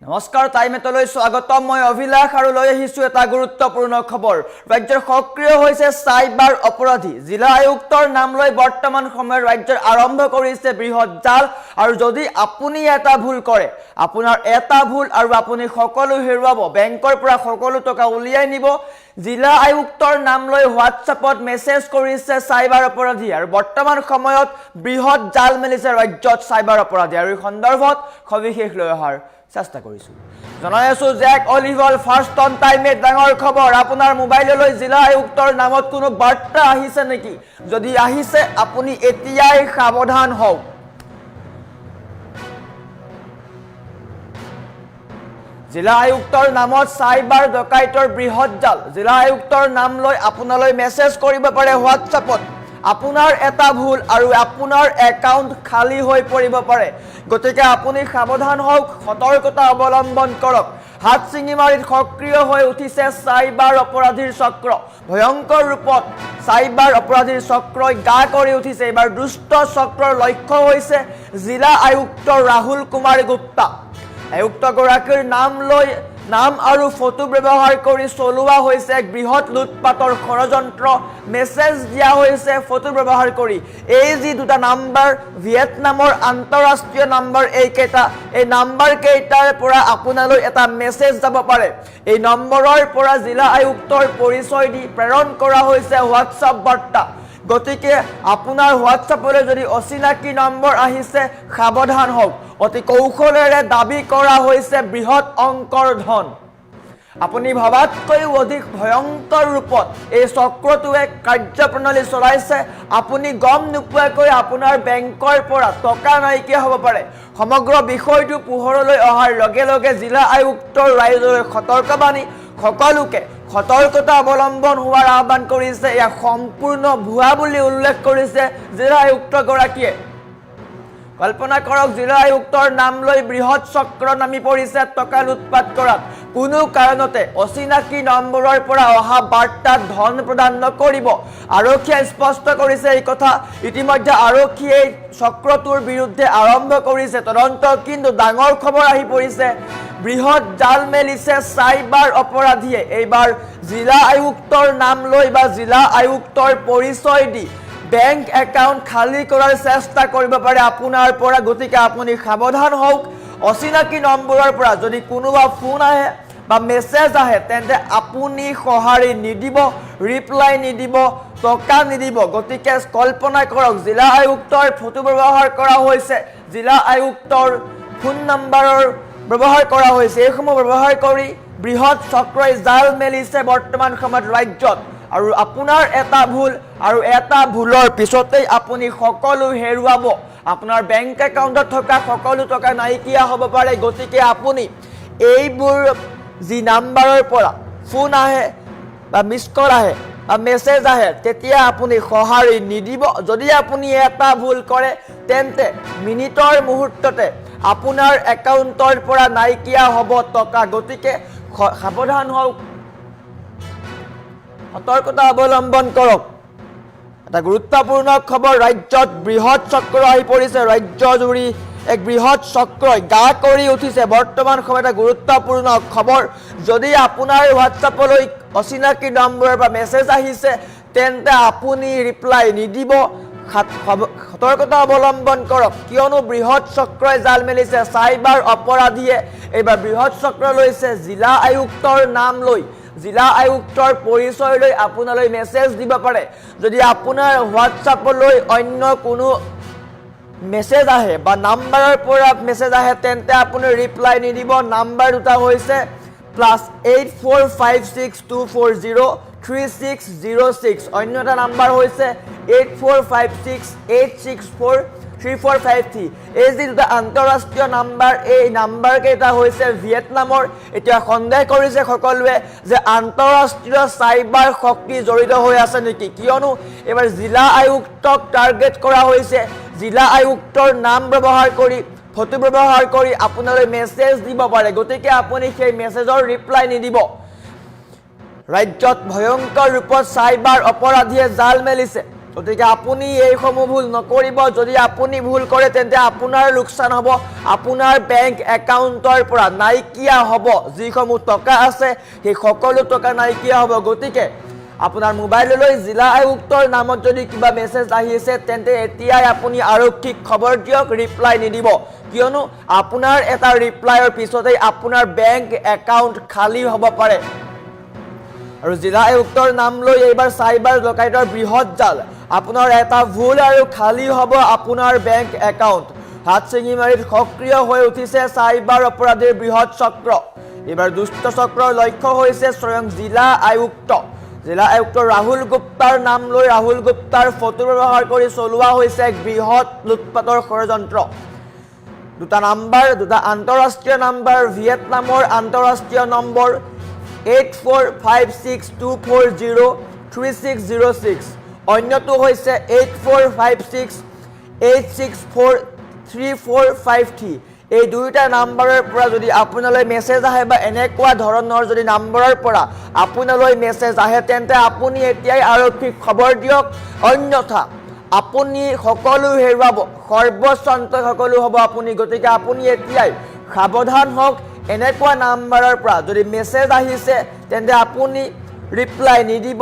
নমস্কাৰ টাইমেটলৈ স্বাগতম মই অভিলাষ আৰু লৈ আহিছো এটা গুৰুত্বপূৰ্ণ খবৰ ৰাজ্যৰ সক্ৰিয় হৈছে সাইবাৰ অপৰাধী জিলা আয়ুক্তৰ নাম লৈ বৰ্তমান সময়ত ৰাজ্যৰ আৰম্ভ কৰিছে বৃহৎ জাল আৰু যদি আপুনি এটা ভুল কৰে আপোনাৰ এটা ভুল আৰু আপুনি সকলো হেৰুৱাব বেংকৰ পৰা সকলো টকা উলিয়াই নিব জিলা আয়ুক্তৰ নাম লৈ হোৱাটছআপত মেছেজ কৰিছে সাইবাৰ অপৰাধী আৰু বৰ্তমান সময়ত বৃহৎ জাল মেলিছে ৰাজ্যত সাইবাৰ অপৰাধী আৰু এই সন্দৰ্ভত সবিশেষ লৈ অহাৰ চেষ্টা কৰিছো জনাই আছো জেক অলিভল ফাৰ্ষ্ট অন টাইমে ডাঙৰ খবৰ আপোনাৰ মোবাইললৈ জিলা আয়ুক্তৰ নামত কোনো বাৰ্তা আহিছে নেকি যদি আহিছে আপুনি এতিয়াই সাৱধান হওক জিলা আয়ুক্তৰ নামত সাইবাৰ ডকাইতৰ বৃহৎ জাল জিলা আয়ুক্তৰ নাম লৈ আপোনালৈ মেছেজ কৰিব পাৰে হোৱাটছআপত আপোনাৰ এটা ভুল আৰু আপোনাৰ একাউণ্ট খালি হৈ পৰিব পাৰে গতিকে আপুনি সাৱধান হওক সতৰ্কতা অৱলম্বন কৰক হাত চিঙি মাৰিত সক্ৰিয় হৈ উঠিছে সাইবাৰ অপৰাধীৰ চক্ৰ ভয়ংকৰ ৰূপত সাইবাৰ অপৰাধীৰ চক্ৰই গা কৰি উঠিছে এবাৰ দুষ্ট চক্ৰৰ লক্ষ্য হৈছে জিলা আয়ুক্ত ৰাহুল কুমাৰ গুপ্তা আয়ুক্ত গৰাকীৰ নাম আৰু ফটো ব্যৱহাৰ কৰি চলোৱা হৈছে এক বৃহৎ লুটপাটৰ ষড়যন্ত্ৰ মেছেজ দিয়া হৈছে ফটো ব্যৱহাৰ কৰি এই যি দুটা নাম্বাৰ ভিয়েটনামৰ আন্তঃৰাষ্ট্ৰীয় নাম্বাৰ এই নাম্বাৰ কেইটাৰ পৰা আপোনালৈ এটা মেছেজ যাব পাৰে এই নম্বৰৰ পৰা জিলা আয়ুক্তৰ পৰিচয় দি প্ৰেৰণ কৰা হৈছে হোৱাটছআপ বাৰ্তা গতিকে আপোনাৰ হোৱাটছআপলৈ যদি অচিনাকি নম্বৰ আহিছে সাৱধান হওক অতি কৌশলেৰে দাবী কৰা হৈছে বৃহৎ অংকৰ ধন আপুনি ভাবাতকৈ অধিক ভয়ংকৰ ৰূপত এই চক্ৰটোৱে কাৰ্যপ্ৰণালী চলাইছে আপুনি গম নোপোৱাকৈ আপোনাৰ বেংকৰ পৰা টকা নাইকিয়া হ'ব পাৰে সমগ্ৰ বিষয়টো পোহৰলৈ অহাৰ লগে লগে জিলা আয়ুক্তৰ ৰাইজলৈ সতৰ্কবাণী সকলোকে সতৰ্কতা অৱলম্বন হোৱাৰ আহ্বান কৰিছে ইয়াক সম্পূৰ্ণ ভুৱা বুলি উল্লেখ কৰিছে জিলা আয়ুক্ত গৰাকীয়ে কল্পনা কৰক জিলা আয়ুক্তৰ নাম লৈ বৃহৎ চক্ৰ নামি পৰিছে টকা লুটপাট কৰাত কোনো কাৰণতে অচিনাকি নম্বৰৰ পৰা অহা বাৰ্তাত ধন প্ৰদান নকৰিব আৰক্ষীয়ে স্পষ্ট কৰিছে এই কথা ইতিমধ্যে আৰক্ষীয়ে চক্ৰটোৰ বিৰুদ্ধে আৰম্ভ কৰিছে তদন্ত কিন্তু ডাঙৰ খবৰ আহি পৰিছে বৃহৎ জাল মেলিছে সাইবাৰ অপৰাধীয়ে এইবাৰ জিলা আয়ুক্তৰ নাম লৈ বা জিলা আয়ুক্তৰ পৰিচয় দি বেংক একাউণ্ট খালি কৰাৰ চেষ্টা কৰিব পাৰে আপোনাৰ পৰা গতিকে আপুনি সাৱধান হওক অচিনাকি নম্বৰৰ পৰা যদি কোনোবা ফোন আহে বা মেছেজ আহে তেন্তে আপুনি সঁহাৰি নিদিব ৰিপ্লাই নিদিব টকা নিদিব গতিকে কল্পনা কৰক জিলা আয়ুক্তৰ ফটো ব্যৱহাৰ কৰা হৈছে জিলা আয়ুক্তৰ ফোন নম্বৰৰ ব্যৱহাৰ কৰা হৈছে এইসমূহ ব্যৱহাৰ কৰি বৃহৎ চক্ৰই জাল মেলিছে বৰ্তমান সময়ত ৰাজ্যত আৰু আপোনাৰ এটা ভুল আৰু এটা ভুলৰ পিছতেই আপুনি সকলো হেৰুৱাব আপোনাৰ বেংক একাউণ্টত থকা সকলো টকা নাইকিয়া হ'ব পাৰে গতিকে আপুনি এইবোৰ যি নাম্বাৰৰ পৰা ফোন আহে বা মিছ কল আহে বা মেছেজ আহে তেতিয়া আপুনি সঁহাৰি নিদিব যদি আপুনি এটা ভুল কৰে তেন্তে মিনিটৰ মুহূৰ্ততে আপোনাৰ একাউণ্টৰ পৰা নাইকিয়া হ'ব টকা গতিকে সাৱধান হওক সতৰ্কতা অৱলম্বন কৰক এটা গুৰুত্বপূৰ্ণ খবৰ ৰাজ্যত বৃহৎ চক্ৰ আহি পৰিছে ৰাজ্যজুৰি এক বৃহৎ চক্ৰই গা কৰি উঠিছে বৰ্তমান সময়ত এটা গুৰুত্বপূৰ্ণ খবৰ যদি আপোনাৰ হোৱাটছআপলৈ অচিনাকি নম্বৰৰ পৰা মেছেজ আহিছে তেন্তে আপুনি ৰিপ্লাই নিদিব সতৰ্কতা অৱলম্বন কৰক কিয়নো বৃহৎ চক্ৰই জাল মেলিছে সাইবাৰ অপৰাধীয়ে এইবাৰ বৃহৎ চক্ৰ লৈছে জিলা আয়ুক্তৰ নাম লৈ জিলা আয়ুক্তৰ পৰিচয় লৈ আপোনালৈ মেছেজ দিব পাৰে যদি আপোনাৰ হোৱাটছআপলৈ অন্য কোনো মেছেজ আহে বা নাম্বাৰৰ পৰা মেছেজ আহে তেন্তে আপুনি ৰিপ্লাই নিদিব নাম্বাৰ দুটা হৈছে +8456240360 অন্য এটা নাম্বাৰ হৈছে 8456864343 এই যি দুটা আন্তঃৰাষ্ট্ৰীয় নাম্বাৰ এই নাম্বাৰ কেইটা হৈছে ভিয়েটনামৰ এতিয়া সন্দেহ কৰিছে সকলোৱে যে আন্তঃৰাষ্ট্ৰীয় সাইবাৰ শক্তি জড়িত হৈ আছে নেকি কিয়নো এবাৰ জিলা আয়ুক্তক টাৰ্গেট কৰা হৈছে জিলা আয়ুক্তৰ নাম ব্যৱহাৰ কৰি ফটো ব্যৱহাৰ কৰি আপোনালৈ মেছেজ দিব পাৰে গতিকে আপুনি সেই মেছেজৰ ৰিপ্লাই নিদিব ৰাজ্যত ভয়ংকৰ ৰূপত সাইবাৰ অপৰাধীয়ে জাল মেলিছে গতিকে আপুনি এইসমূহ ভুল নকৰিব যদি আপুনি ভুল কৰে তেন্তে আপোনাৰ লোকচান হ'ব আপোনাৰ বেংক একাউণ্টৰ পৰা নাইকিয়া হ'ব যিসমূহ টকা আছে সেই সকলো টকা নাইকিয়া হ'ব গতিকে আপোনাৰ মোবাইললৈ জিলা আয়ুক্তৰ নামত যদি কিবা মেছেজ আহিছে তেন্তে এতিয়াই আপুনি আৰক্ষীক খবৰ দিয়ক ৰিপ্লাই নিদিব কিয়নো আপোনাৰ এটা ৰিপ্লাইৰ পিছতেই আপোনাৰ বেংক একাউণ্ট খালী হ'ব পাৰে আৰু জিলা আয়ুক্তৰ নাম লৈ এইবাৰ চাইবাৰ ডকাইতৰ বৃহৎ জাল আপোনাৰ এটা ভুল আৰু খালী হ'ব আপোনাৰ বেংক একাউণ্ট হাতচিঙিমাৰীত সক্ৰিয় হৈ উঠিছে চাইবাৰ অপৰাধীৰ বৃহৎ চক্ৰ এইবাৰ দুষ্ট চক্ৰৰ লক্ষ্য হৈছে স্বয়ং জিলা আয়ুক্ত ৰাহুল গুপ্তাৰ নাম লৈ ৰাহুল গুপ্তাৰ ফটো ব্যৱহাৰ কৰি চলোৱা হৈছে এক বৃহৎ লুটপাটৰ ষড়যন্ত্ৰ দুটা আন্তঃৰাষ্ট্ৰীয় নাম্বাৰ ভিয়েটনামৰ আন্তঃৰাষ্ট্ৰীয় নম্বৰ 845624036036 অন্যটো হৈছে 8456864343 এই দুইটা নাম্বাৰৰ পৰা যদি আপোনালৈ মেছেজ আহে বা এনেকুৱা ধৰণৰ যদি নাম্বাৰৰ পৰা আপোনালৈ মেছেজ আহে তেন্তে আপুনি এতিয়াই আৰক্ষীক খবৰ দিয়ক অন্যথা আপুনি সকলো হেৰুৱাব সৰ্বস্বান্ত সকলো হ'ব আপুনি গতিকে আপুনি এতিয়াই সাৱধান হওক এনেকুৱা নাম্বাৰৰ পৰা যদি মেছেজ আহিছে তেন্তে আপুনি ৰিপ্লাই নিদিব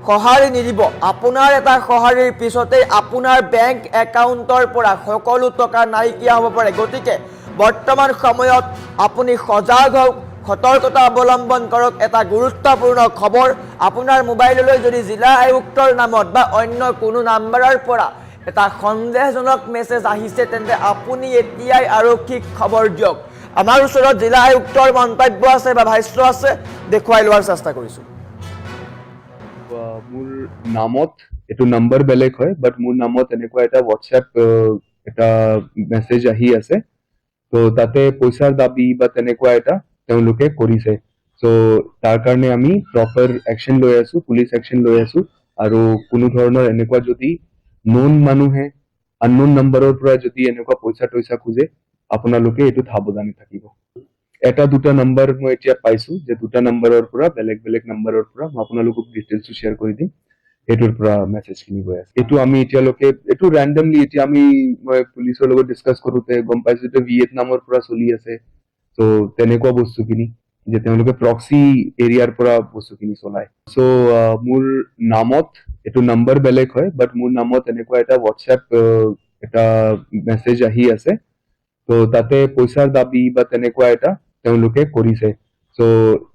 সঁহাৰি নিদিব আপোনাৰ এটা সঁহাৰিৰ পিছতেই আপোনাৰ বেংক একাউণ্টৰ পৰা সকলো টকা নাইকিয়া হ'ব পাৰে গতিকে বৰ্তমান সময়ত আপুনি সজাগ হওক সতৰ্কতা অৱলম্বন কৰক এটা গুৰুত্বপূৰ্ণ খবৰ আপোনাৰ মোবাইললৈ যদি জিলা আয়ুক্তৰ নামত বা অন্য কোনো নাম্বাৰৰ পৰা এটা সন্দেহজনক মেছেজ আহিছে তেন্তে আপুনি এতিয়াই আৰক্ষীক খবৰ দিয়ক আমাৰ ওচৰত জিলা আয়ুক্তৰ মন্তব্য আছে বা ভাষ্য আছে দেখুৱাই লোৱাৰ চেষ্টা কৰিছোঁ মোৰ নামত এটো নাম্বাৰ বেলেগ হয় বাট মোৰ নামত এনেকুৱা এটা হোৱাটছএপ এটা মেছেজ আহি আছে তো তাতে পইচাৰ দাবী বা তেনেকুৱা এটা তেওঁলোকে কৰিছে সো তাৰ কাৰণে আমি প্ৰপাৰ একশন লৈ আছো পুলিচ একশন লৈ আছো আৰু কোনো ধৰণৰ এনেকুৱা যদি নন মানুহে আননোন নাম্বাৰৰ পৰা যদি এনেকুৱা পইচা খোজে আপোনালোকে এটো সাৱধানে থাকিব এটা দুটা নাম্বাৰ মই এতিয়া পাইছো যে দুটা নাম্বাৰৰ পৰা বেলেগ নাম্বাৰৰ পৰা মই আপোনালোকক ডিটেইলছ শ্বেয়াৰ কৰি দিম এটোৰ পৰা মেছেজ কিনি গৈ আছে এটো আমি এতিয়ালৈকে এটো ৰেন্ডমলি এতিয়া আমি পুলিচৰ লগত ডিসকাস কৰোতে গম পাইছো যে ভিয়েটনামৰ পৰা চলি আছে সো তেনেকুৱা বস্তু কিনি যে তেওঁলোকে প্ৰক্সি এৰিয়াৰ পৰা বস্তু কিনি চলাই সো মোৰ নামত এটো নাম্বাৰ বেলেগ হয় বাট মোৰ নামত এনেকুৱা এটা হোৱাটছএপ এটা মেছেজ আহি আছে তো তাতে পইচাৰ দাবী বা তেনেকুৱা এটা তেওঁলোকে কৰিছে সো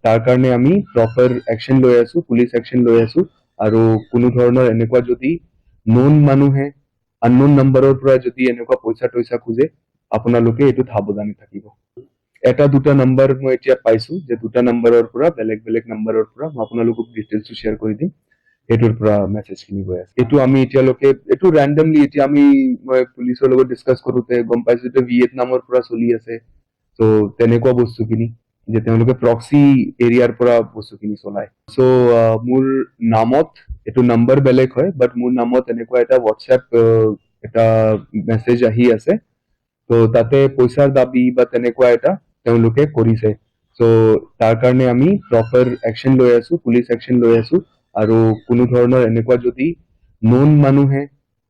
তাৰ কাৰণে আমি প্ৰপাৰ একশন লৈ আছো পুলিচ একশন লৈ আছো আৰু কোনো ধৰণৰ এনেকুৱা যদি নন মানুহে আননোন নাম্বাৰৰ পৰা যদি এনেকুৱা পইচা খোজে আপোনালোকে এটো সাৱধানে থাকিব এটা দুটা নাম্বাৰ মই এতিয়া পাইছো যে দুটা নাম্বাৰৰ পৰা বেলেগ নাম্বাৰৰ পৰা মই আপোনালোকক ডিটেইলছ শ্বেয়াৰ কৰি দিম এটোৰ পৰা মেছেজ কিনি গৈ আছে এটো আমি এতিয়ালৈকে এটো ৰেন্ডমলি এতিয়া আমি পুলিচৰ লগত ডিসকাস কৰোতে গম পাইছো যে ভিয়েটনামৰ পৰা চলি আছে সো তেনেকুৱা বস্তু কিনি যে তেওঁলোকে প্ৰক্সি এৰিয়াৰ পৰা বস্তু কিনি চলাই সো মোৰ নামত এটো নাম্বাৰ বেলেগ হয় বাট মোৰ নামত এনেকুৱা এটা হোৱাটছএপ এটা মেছেজ আহি আছে তো তাতে পইচাৰ দাবী বা তেনেকুৱা এটা তেওঁলোকে কৰিছে সো তাৰ কাৰণে আমি প্ৰপাৰ একশন লৈ আছো পুলিচ একশন লৈ আছো আৰু কোনো ধৰণৰ এনেকুৱা যদি নন মানুহে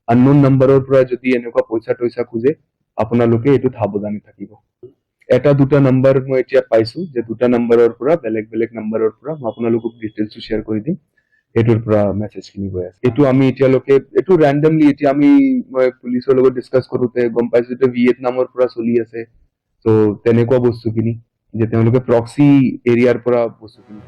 আননোন নাম্বাৰৰ পৰা যদি এনেকুৱা পইচা খোজে আপোনালোকে এটো সাৱধানে থাকিব এটা দুটা নাম্বাৰ মই এতিয়া পাইছো যে দুটা নাম্বাৰৰ পৰা বেলেগ নাম্বাৰৰ পৰা মই আপোনালোকক ডিটেইলছ শ্বেয়াৰ কৰি দিম এটোৰ পৰা মেছেজ কিনি গৈ আছে এটো আমি এতিয়ালৈকে এটো ৰেন্ডমলি এতিয়া আমি পুলিচৰ লগত ডিসকাস কৰোতে গম পাইছো যে ভিয়েটনামৰ পৰা চলি আছে সো তেনেকুৱা বস্তু কিনি যে তেওঁলোকে প্ৰক্সি এৰিয়াৰ পৰা বস্তু কিনি